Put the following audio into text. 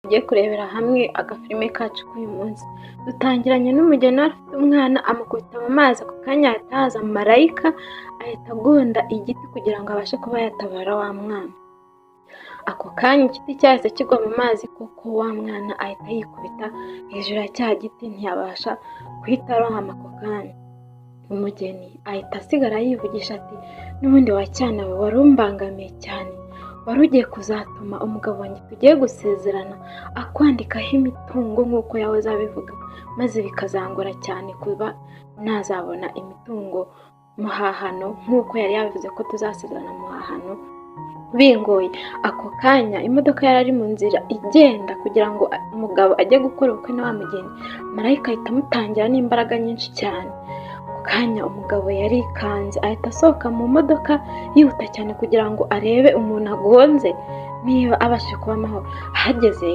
tugiye kurebera hamwe agafilime kacu k'uyu munsi. Dutangiranye n'umugeni wari ufite umwana amukubita mu mazi, ako kanya hahita haza marayika ahita agunda igiti kugira ngo abashe kuba yatabara wa mwana. Ako kanya igiti cyahise kigwa mu mazi kuko wa mwana ahita yikubita hejuru ya cya giti ntiyabasha guhita arohama ako kanya. Umugeni ahita asigara yivugisha ati n'ubundi wa cyana we wari umbangamiye cyane, wari ugiye kuzatuma umugabo wanjye tugiye gusezerana akwandikaho imitungo nk'uko yahoze abivuga, maze bikazangora cyane kuba nazabona imitungo muhahano nk'uko yari yabivuze ko tuzasezerana muhahano bingoye. Ako kanya imodoka yari ari mu nzira igenda kugira ngo umugabo ajye gukora ubukwe na wa mugeni, marayika ahita amutangira n'imbaraga nyinshi cyane. Ako kanya umugabo yarikanze ahita asohoka mu modoka yihuta cyane kugira ngo arebe umuntu agonze niba abashije kuba amahoro. Ahageze